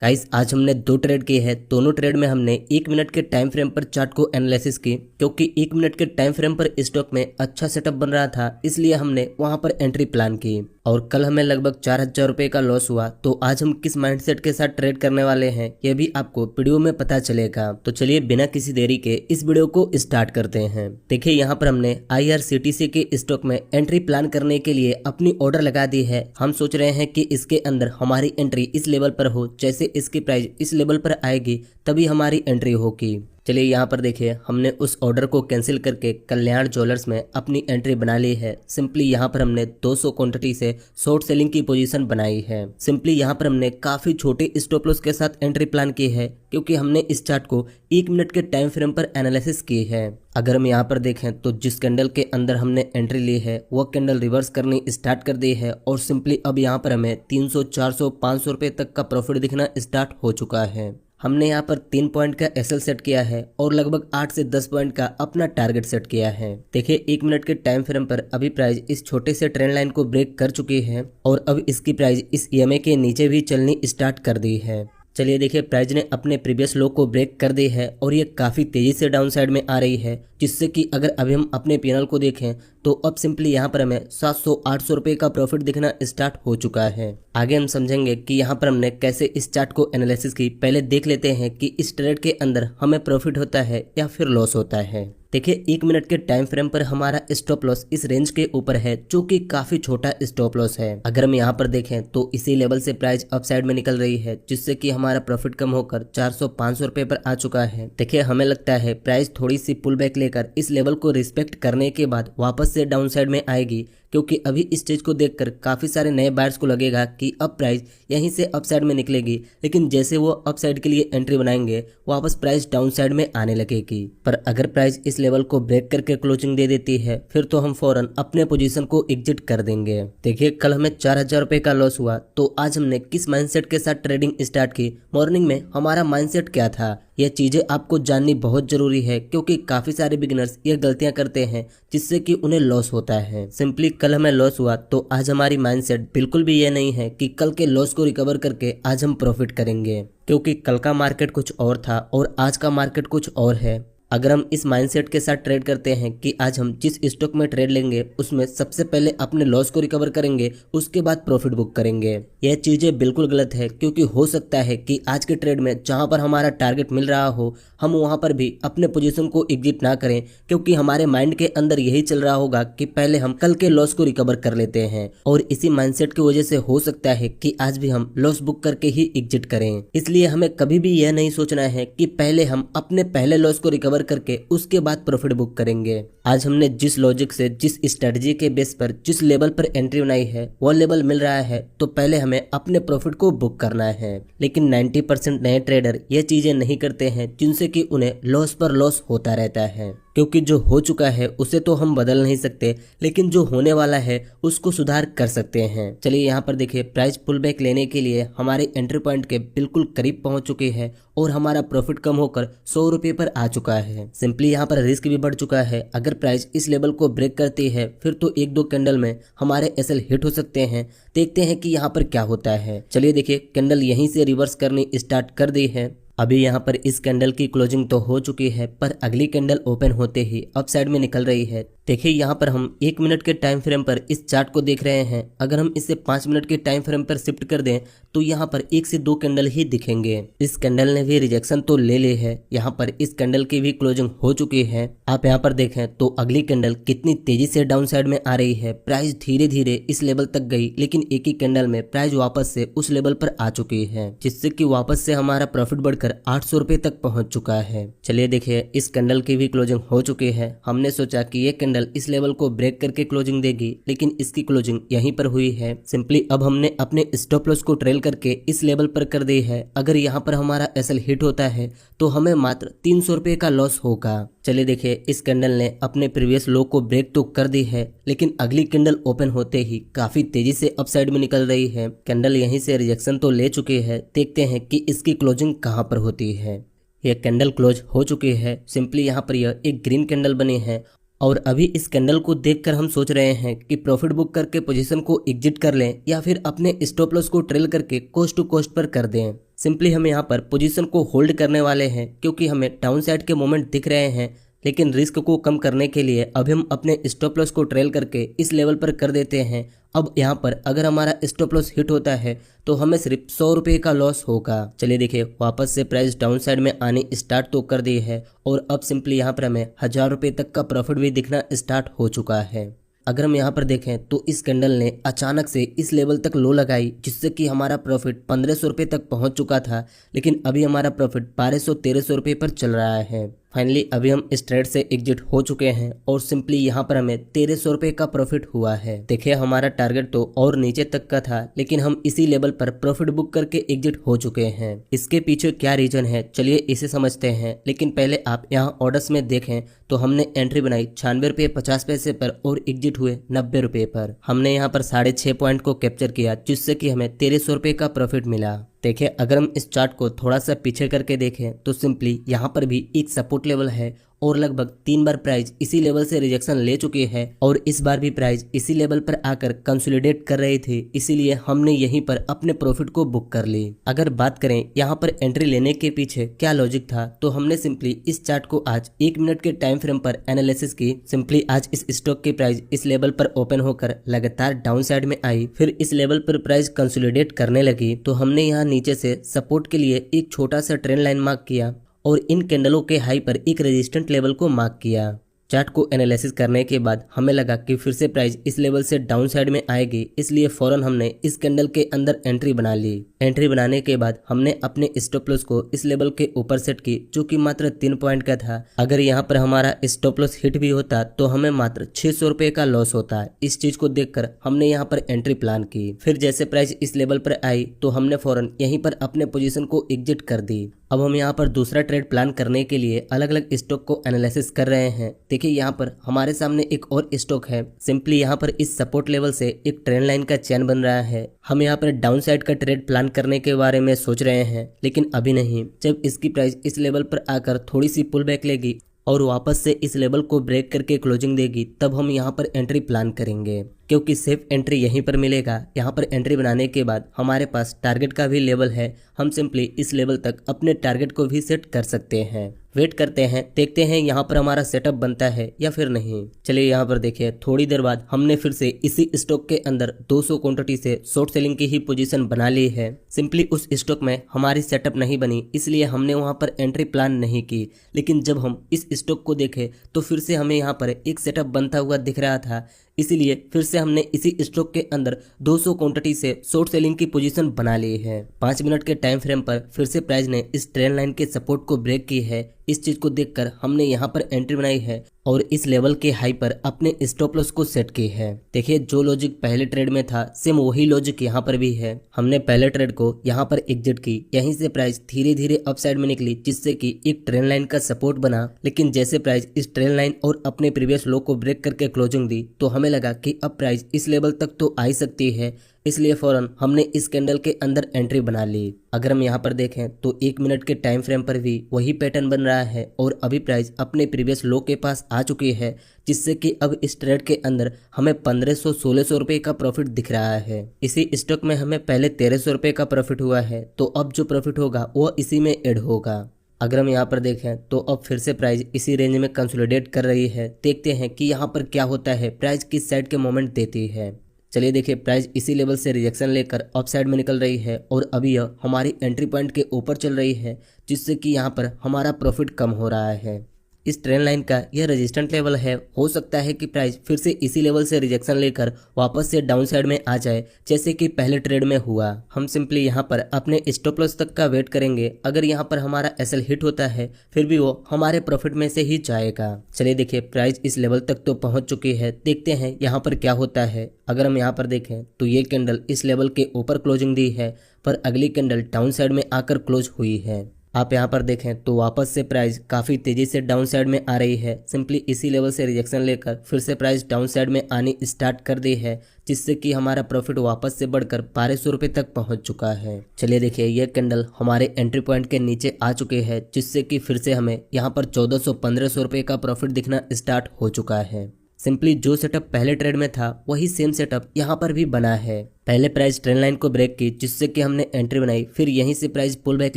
Guys आज हमने दो ट्रेड किए हैं। दोनों ट्रेड में हमने 1 मिनट के टाइम फ्रेम पर चार्ट को एनालिसिस की, क्योंकि 1 मिनट के टाइम फ्रेम पर स्टॉक में अच्छा सेटअप बन रहा था, इसलिए हमने वहां पर एंट्री प्लान की और कल हमें लगभग 4,000 रुपए का लॉस हुआ। तो आज हम किस माइंडसेट के साथ ट्रेड करने वाले हैं यह भी आपको वीडियो में पता चलेगा। तो चलिए बिना किसी देरी के इस वीडियो को स्टार्ट करते हैं। देखिए यहाँ पर हमने IRCTC के स्टॉक में एंट्री प्लान करने के लिए अपनी ऑर्डर लगा दी है। हम सोच रहे हैं कि इसके अंदर हमारी एंट्री इस लेवल पर हो, जैसे इसकी प्राइस इस लेवल पर आएगी तभी हमारी एंट्री होगी। चलिए यहाँ पर देखिए हमने उस ऑर्डर को कैंसिल करके कल्याण ज्वेलर्स में अपनी एंट्री बना ली है। सिंपली यहाँ पर हमने 200 क्वांटिटी से शॉर्ट सेलिंग की पोजीशन बनाई है। सिंपली यहाँ पर हमने काफी छोटे स्टॉप लॉस के साथ एंट्री प्लान की है, क्योंकि हमने इस चार्ट को 1 मिनट के टाइम फ्रेम पर एनालिसिस की है। अगर हम यहाँ पर देखें तो जिस कैंडल के अंदर हमने एंट्री ली है वो कैंडल रिवर्स करनी स्टार्ट कर दी है और सिंपली अब यहाँ पर हमें 300, 400, 500 रुपए तक का प्रॉफिट दिखना स्टार्ट हो चुका है। हमने यहाँ पर 3 पॉइंट का SL सेट किया है और लगभग 8 से 10 पॉइंट का अपना टारगेट सेट किया है। देखिए 1 मिनट के टाइम फ्रेम पर अभी प्राइस इस छोटे से ट्रेंड लाइन को ब्रेक कर चुकी है और अब इसकी प्राइस इस EMA के नीचे भी चलनी स्टार्ट कर दी है। चलिए देखिए प्राइस ने अपने प्रीवियस लो को ब्रेक कर दी है और ये काफ़ी तेज़ी से डाउन साइड में आ रही है, जिससे कि अगर अभी हम अपने PNL को देखें तो अब सिंपली यहाँ पर हमें 700-800 रुपये का प्रॉफिट दिखना स्टार्ट हो चुका है। आगे हम समझेंगे कि यहाँ पर हमने कैसे इस चार्ट को एनालिसिस की। पहले देख लेते हैं कि इस ट्रेड के अंदर हमें प्रॉफिट होता है या फिर लॉस होता है। देखिए 1 मिनट के टाइम फ्रेम पर हमारा स्टॉप लॉस इस रेंज के ऊपर है, जो कि काफी छोटा स्टॉप लॉस है। अगर हम यहाँ पर देखें तो इसी लेवल से प्राइस अप साइड में निकल रही है, जिससे कि हमारा प्रॉफिट कम होकर 400-500 रुपए पर आ चुका है। देखिए हमें लगता है प्राइस थोड़ी सी पुल बैक लेकर इस लेवल को रिस्पेक्ट करने के बाद वापस से डाउन साइड में आएगी, क्योंकि अभी इस स्टेज को देखकर काफी सारे नए बायर्स को लगेगा कि अब प्राइस यहीं से अप साइड में निकलेगी, लेकिन जैसे वो अप साइड के लिए एंट्री बनाएंगे वापस प्राइस डाउन साइड में आने लगेगी। पर अगर प्राइस इस लेवल को ब्रेक करके क्लोजिंग दे देती है फिर तो हम फौरन अपने पोजीशन को एग्जिट कर देंगे। देखिए कल हमें 4,000 रुपए का लॉस हुआ, तो आज हमने किस माइंडसेट के साथ ट्रेडिंग स्टार्ट की, मॉर्निंग में हमारा माइंडसेट क्या था, यह चीजें आपको जाननी बहुत जरूरी है, क्योंकि काफी सारे बिगिनर्स ये गलतियां करते हैं जिससे कि उन्हें लॉस होता है। सिंपली कल हमें लॉस हुआ तो आज हमारी माइंडसेट बिल्कुल भी ये नहीं है कि कल के लॉस को रिकवर करके आज हम प्रॉफिट करेंगे, क्योंकि कल का मार्केट कुछ और था और आज का मार्केट कुछ और है। अगर हम इस माइंडसेट के साथ ट्रेड करते हैं कि आज हम जिस स्टॉक में ट्रेड लेंगे उसमें सबसे पहले अपने लॉस को रिकवर करेंगे, उसके बाद प्रॉफिट बुक करेंगे, यह चीजें बिल्कुल गलत है। क्योंकि हो सकता है कि आज के ट्रेड में जहां पर हमारा टारगेट मिल रहा हो हम वहां पर भी अपने पोजीशन को एग्जिट ना करें, क्योंकि हमारे माइंड के अंदर यही चल रहा होगा कि पहले हम कल के लॉस को रिकवर कर लेते हैं, और इसी माइंडसेट की वजह से हो सकता है कि आज भी हम लॉस बुक करके ही एग्जिट करें। इसलिए हमें कभी भी यह नहीं सोचना है कि पहले हम अपने पहले लॉस को रिकवर करके उसके बाद प्रॉफिट बुक करेंगे। आज हमने जिस लॉजिक से, जिस स्ट्रेटजी के बेस पर, जिस लेवल पर एंट्री बनाई है वो लेवल मिल रहा है तो पहले हमें अपने प्रॉफिट को बुक करना है। लेकिन 90% नए ट्रेडर ये चीजें नहीं करते हैं, जिनसे कि उन्हें लॉस पर लॉस होता रहता है, क्योंकि जो हो चुका है उसे तो हम बदल नहीं सकते, लेकिन जो होने वाला है उसको सुधार कर सकते हैं। चलिए यहाँ पर देखिए प्राइस पुल बैक लेने के लिए हमारे एंट्री पॉइंट के बिल्कुल करीब पहुंच चुकी है और हमारा प्रॉफिट कम होकर 100 रुपये पर आ चुका है। सिंपली यहाँ पर रिस्क भी बढ़ चुका है। अगर प्राइस इस लेवल को ब्रेक करती है फिर तो 1-2 कैंडल में हमारे SL हिट हो सकते हैं। देखते हैं कि यहाँ पर क्या होता है। चलिए देखिए कैंडल यहीं से रिवर्स करनी स्टार्ट कर दी है। अभी यहाँ पर इस कैंडल की क्लोजिंग तो हो चुकी है, पर अगली कैंडल ओपन होते ही अप साइड में निकल रही है। देखिए यहाँ पर हम 1 मिनट के टाइम फ्रेम पर इस चार्ट को देख रहे हैं। अगर हम इसे 5 मिनट के टाइम फ्रेम पर शिफ्ट कर दें तो यहाँ पर 1 से 2 कैंडल ही दिखेंगे। इस कैंडल ने भी रिजेक्शन तो ले ली है। यहाँ पर इस कैंडल की भी क्लोजिंग हो चुकी है। आप यहाँ पर देखें तो अगली कैंडल कितनी तेजी से डाउन साइड में आ रही है। प्राइस धीरे धीरे इस लेवल तक गई, लेकिन एक ही कैंडल में प्राइस वापस से उस लेवल पर आ चुकी है, जिससे कि वापस से हमारा प्रॉफिट बढ़कर 800 रुपये तक पहुंच चुका है। चलिए देखिए इस कैंडल की भी क्लोजिंग हो चुकी है। हमने सोचा कि ये कैंडल इस लेवल को ब्रेक करके क्लोजिंग देगी, लेकिन इसकी क्लोजिंग यहीं पर हुई है। सिंपली अब हमने अपने स्टॉप लॉस को ट्रेल करके इस लेवल पर कर दी है। अगर यहाँ पर हमारा SL हिट होता है तो हमें मात्र 300 रुपये का लॉस होगा। चलिए देखिए इस कैंडल ने अपने प्रीवियस लो को ब्रेक तो कर दी है, लेकिन अगली कैंडल ओपन होते ही काफी तेजी से अप साइड में निकल रही है। कैंडल यहीं से रिजेक्शन तो ले चुकी है। देखते हैं कि इसकी क्लोजिंग कहां पर होती है। यह कैंडल क्लोज हो चुकी है। सिंपली यहाँ पर यह एक ग्रीन कैंडल बनी है और अभी इस कैंडल को देखकर हम सोच रहे हैं कि प्रॉफिट बुक करके पोजीशन को एग्जिट कर लें या फिर अपने स्टॉप लॉस को ट्रेल करके कोस्ट टू कोस्ट पर कर दें। सिंपली हम यहाँ पर पोजीशन को होल्ड करने वाले हैं क्योंकि हमें डाउन साइड के मोमेंट दिख रहे हैं, लेकिन रिस्क को कम करने के लिए अभी हम अपने स्टॉप लॉस को ट्रेल करके इस लेवल पर कर देते हैं। अब यहाँ पर अगर हमारा स्टॉप लॉस हिट होता है तो हमें सिर्फ 100 रुपये का लॉस होगा। चलिए देखिए, वापस से प्राइस डाउन साइड में आनी स्टार्ट तो कर दी है और अब सिंपली यहाँ पर हमें 1000 रुपये तक का प्रॉफिट भी दिखना स्टार्ट हो चुका है। अगर हम यहाँ पर देखें तो इस कैंडल ने अचानक से इस लेवल तक लो लगाई, जिससे कि हमारा प्रॉफिट 1500 रुपये तक पहुँच चुका था, लेकिन अभी हमारा प्रॉफिट 1200-1300 रुपये पर चल रहा है। फाइनली अभी हम इस ट्रेड से एग्जिट हो चुके हैं और सिंपली यहाँ पर हमें 1300 रुपये का प्रॉफिट हुआ है। देखिए, हमारा टारगेट तो और नीचे तक का था, लेकिन हम इसी लेवल पर प्रॉफिट बुक करके एग्जिट हो चुके हैं। इसके पीछे क्या रीजन है, चलिए इसे समझते हैं। लेकिन पहले आप यहाँ ऑर्डर्स में देखें तो हमने एंट्री बनाई 96 रुपये 50 पैसे पर और एग्जिट हुए 90 रुपये पर। हमने यहाँ पर 6.5 पॉइंट को कैप्चर किया, जिससे कि हमें 1300 रुपये का प्रॉफिट मिला। देखिए, अगर हम इस चार्ट को थोड़ा सा पीछे करके देखें तो सिंपली यहाँ पर भी एक सपोर्ट लेवल है और लगभग 3 बार प्राइस इसी लेवल से रिजेक्शन ले चुकी है और इस बार भी प्राइस इसी लेवल पर आकर कंसोलिडेट कर रही थी, इसीलिए हमने यहीं पर अपने प्रॉफिट को बुक कर ली। अगर बात करें यहाँ पर एंट्री लेने के पीछे क्या लॉजिक था, तो हमने सिंपली इस चार्ट को आज 1 मिनट के टाइम फ्रेम पर एनालिसिस की। सिंपली आज इस स्टॉक की प्राइस इस लेवल पर ओपन होकर लगातार डाउन साइड में आई, फिर इस लेवल पर प्राइस कंसोलिडेट करने लगी, तो हमने यहाँ नीचे से सपोर्ट के लिए एक छोटा सा ट्रेंड लाइन मार्क किया और इन कैंडलों के हाई पर एक रेजिस्टेंट लेवल को मार्क किया। चार्ट को एनालिसिस करने के बाद हमें लगा कि फिर से प्राइस इस लेवल से डाउन साइड में आएगी, इसलिए फौरन हमने इस कैंडल के अंदर एंट्री बना ली। एंट्री बनाने के बाद हमने अपने स्टॉप लॉस को इस लेवल के ऊपर सेट की, जो कि मात्र 3 पॉइंट का था। अगर यहाँ पर हमारा स्टॉप लॉस हिट भी होता तो हमें मात्र 600 रुपये का लॉस होता। इस चीज को देखकर हमने यहाँ पर एंट्री प्लान की। फिर जैसे प्राइस इस लेवल पर आई तो हमने फौरन यहीं पर अपने पोजीशन को एग्जिट कर दी। अब हम यहाँ पर दूसरा ट्रेड प्लान करने के लिए अलग अलग स्टॉक को एनालिसिस कर रहे हैं। देखिए, यहाँ पर हमारे सामने एक और स्टॉक है। सिंपली यहाँ पर इस सपोर्ट लेवल से एक ट्रेंड लाइन का चैन बन रहा है। हम यहाँ पर डाउन साइड का ट्रेड प्लान करने के बारे में सोच रहे हैं, लेकिन अभी नहीं। जब इसकी प्राइस इस लेवल पर आकर थोड़ी सी पुल बैक लेगी और वापस से इस लेवल को ब्रेक करके क्लोजिंग देगी, तब हम यहाँ पर एंट्री प्लान करेंगे, क्योंकि सेफ एंट्री यहीं पर मिलेगा। यहाँ पर एंट्री बनाने के बाद हमारे पास टारगेट का भी लेवल है, हम सिंपली इस लेवल तक अपने टारगेट को भी सेट कर सकते हैं। वेट करते हैं, देखते हैं यहाँ पर हमारा सेटअप बनता है या फिर नहीं। चलिए यहाँ पर देखिए, थोड़ी देर बाद हमने फिर से इसी स्टॉक के अंदर 200 क्वांटिटी से शॉर्ट सेलिंग की ही पोजीशन बना ली है। सिंपली उस स्टॉक में हमारी सेटअप नहीं बनी, इसलिए हमने वहाँ पर एंट्री प्लान नहीं की। लेकिन जब हम इस स्टॉक को देखे तो फिर से हमें यहाँ पर एक सेटअप बनता हुआ दिख रहा था, इसीलिए फिर से हमने इसी स्टॉक के अंदर 200 क्वांटिटी से शॉर्ट सेलिंग की पोजीशन बना ली है। 5 मिनट के टाइम फ्रेम पर फिर से प्राइस ने इस ट्रेंड लाइन के सपोर्ट को ब्रेक की है। इस चीज को देखकर हमने यहाँ पर एंट्री बनाई है और इस लेवल के हाई पर अपने स्टॉप लॉस को सेट की है। देखिए, जो लॉजिक पहले ट्रेड में था सेम वही लॉजिक यहाँ पर भी है। हमने पहले ट्रेड को यहाँ पर एग्जिट की, यहीं से प्राइस धीरे धीरे अप साइड में निकली, जिससे कि एक ट्रेंड लाइन का सपोर्ट बना। लेकिन जैसे प्राइस इस ट्रेंड लाइन और अपने प्रीवियस लो को ब्रेक करके क्लोजिंग दी, तो हमें लगा कि अब प्राइस इस लेवल तक तो आ ही सकती है, इसलिए फौरन हमने इस कैंडल के अंदर एंट्री बना ली। अगर हम यहाँ पर देखें तो 1 मिनट के टाइम फ्रेम पर भी वही पैटर्न बन रहा है और अभी प्राइस अपने प्रीवियस लो के पास आ चुकी है, जिससे कि अब इस ट्रेड के अंदर हमें 1500-1600 रुपये का प्रॉफिट दिख रहा है। इसी स्टॉक में हमें पहले 1300 रुपये का प्रॉफिट हुआ है, तो अब जो प्रॉफिट होगा वो इसी में ऐड होगा। अगर हम यहाँ पर देखें तो अब फिर से प्राइस इसी रेंज में कंसोलिडेट कर रही है। देखते हैं कि यहाँ पर क्या होता है, प्राइस किस साइड के मोमेंट देती है। चलिए देखिए, प्राइस इसी लेवल से रिजेक्शन लेकर अप साइड में निकल रही है और अभी यह हमारी एंट्री पॉइंट के ऊपर चल रही है, जिससे कि यहाँ पर हमारा प्रॉफिट कम हो रहा है। इस ट्रेंड लाइन का यह रेजिस्टेंट लेवल है। हो सकता है कि प्राइस फिर से इसी लेवल से रिजेक्शन लेकर वापस से डाउन साइड में आ जाए, जैसे कि पहले ट्रेड में हुआ। हम सिंपली यहाँ पर अपने स्टॉप लॉस तक का वेट करेंगे। अगर यहाँ पर हमारा एसएल हिट होता है फिर भी वो हमारे प्रॉफिट में से ही जाएगा। चलिए देखिए, प्राइस इस लेवल तक तो पहुंच चुकी है, देखते हैं यहाँ पर क्या होता है। अगर हम यहाँ पर देखें तो ये कैंडल इस लेवल के ऊपर क्लोजिंग दी है, पर अगली कैंडल डाउन साइड में आकर क्लोज हुई है। आप यहाँ पर देखें तो वापस से प्राइस काफ़ी तेज़ी से डाउन साइड में आ रही है। सिंपली इसी लेवल से रिजेक्शन लेकर फिर से प्राइस डाउन साइड में आनी स्टार्ट कर दी है, जिससे कि हमारा प्रॉफिट वापस से बढ़कर 1200 रुपये तक पहुँच चुका है। चलिए देखिए, यह कैंडल हमारे एंट्री पॉइंट के नीचे आ चुके हैं, जिससे कि फिर से हमें यहाँ पर 1400-1500 रुपये का प्रॉफिट दिखना स्टार्ट हो चुका है। सिंपली जो सेटअप पहले ट्रेड में था वही सेम सेटअप यहाँ पर भी बना है। पहले प्राइस ट्रेंड लाइन को ब्रेक की जिससे कि हमने एंट्री बनाई, फिर यहीं से प्राइस पुल बैक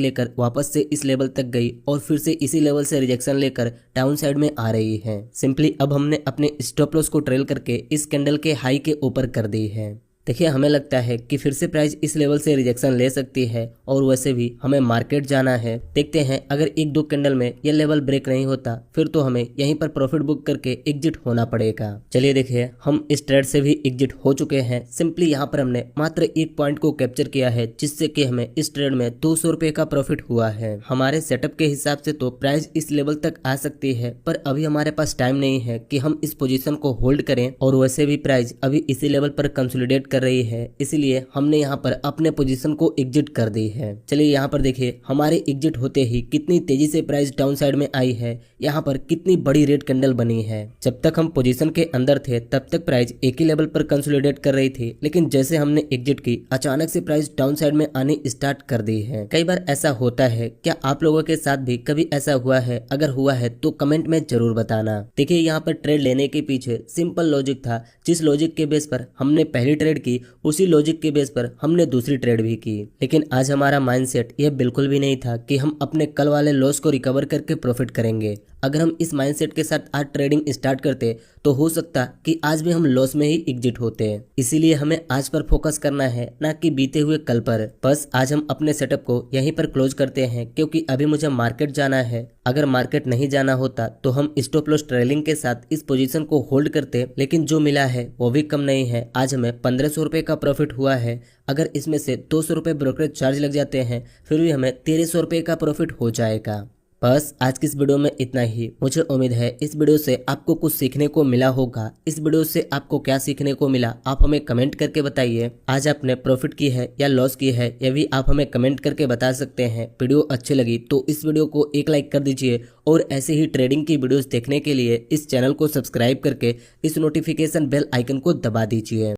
लेकर वापस से इस लेवल तक गई और फिर से इसी लेवल से रिजेक्शन लेकर डाउन साइड में आ रही है। सिंपली अब हमने अपने स्टॉप लॉस को ट्रेल करके इस कैंडल के हाई के ऊपर कर दी है। देखिए हमें लगता है कि फिर से प्राइस इस लेवल से रिजेक्शन ले सकती है और वैसे भी हमें मार्केट जाना है। देखते हैं अगर एक दो कैंडल में यह लेवल ब्रेक नहीं होता फिर तो हमें यहीं पर प्रॉफिट बुक करके एग्जिट होना पड़ेगा। चलिए देखिए हम इस ट्रेड से भी एग्जिट हो चुके हैं। सिंपली यहाँ पर हमने मात्र एक पॉइंट को कैप्चर किया है जिससे कि हमें इस ट्रेड में 200 रुपए का प्रॉफिट हुआ है। हमारे सेटअप के हिसाब से तो प्राइस इस लेवल तक आ सकती है पर अभी हमारे पास टाइम नहीं है कि हम इस पोजीशन को होल्ड करें और वैसे भी प्राइस अभी इसी लेवल पर कंसोलिडेट कर रही है, इसलिए हमने यहाँ पर अपने पोजीशन को एग्जिट कर दी है। चलिए यहाँ पर देखिए हमारे एग्जिट होते ही कितनी तेजी से प्राइस डाउन साइड में आई है, यहाँ पर कितनी बड़ी रेड कैंडल बनी है। जब तक हम पोजीशन के अंदर थे तब तक प्राइस एक ही लेवल पर कंसोलिडेट कर रही थी, लेकिन जैसे हमने एग्जिट की अचानक से प्राइस डाउन साइड में आनी स्टार्ट कर दी है। कई बार ऐसा होता है, क्या आप लोगों के साथ भी कभी ऐसा हुआ है? अगर हुआ है तो कमेंट में जरूर बताना। देखिए यहाँ पर ट्रेड लेने के पीछे सिंपल लॉजिक था, जिस लॉजिक के बेस पर हमने पहली ट्रेड की उसी लॉजिक के बेस पर हमने दूसरी ट्रेड भी की। लेकिन आज हमारा माइंडसेट यह बिल्कुल भी नहीं था कि हम अपने कल वाले लॉस को रिकवर करके प्रॉफिट करेंगे। अगर हम इस माइंडसेट के साथ आज ट्रेडिंग स्टार्ट करते तो हो सकता कि आज भी हम लॉस में ही एग्जिट होते। इसीलिए हमें आज पर फोकस करना है, ना कि बीते हुए कल पर। बस आज हम अपने सेटअप को यहीं पर क्लोज करते हैं क्योंकि अभी मुझे मार्केट जाना है। अगर मार्केट नहीं जाना होता तो हम स्टॉप लॉस ट्रेलिंग के साथ इस पोजीशन को होल्ड करते, लेकिन जो मिला है वो भी कम नहीं है। आज हमें 1500 रुपए का प्रॉफिट हुआ है। अगर इसमें से 200 रुपए ब्रोकरेज चार्ज लग जाते हैं फिर भी हमें 1300 रुपए का प्रॉफिट हो जाएगा। बस आज की इस वीडियो में इतना ही। मुझे उम्मीद है इस वीडियो से आपको कुछ सीखने को मिला होगा। इस वीडियो से आपको क्या सीखने को मिला आप हमें कमेंट करके बताइए। आज आपने प्रॉफिट की है या लॉस की है यह भी आप हमें कमेंट करके बता सकते हैं। वीडियो अच्छी लगी तो इस वीडियो को एक लाइक कर दीजिए और ऐसे ही ट्रेडिंग की वीडियोस देखने के लिए इस चैनल को सब्सक्राइब करके इस नोटिफिकेशन बेल आइकन को दबा दीजिए।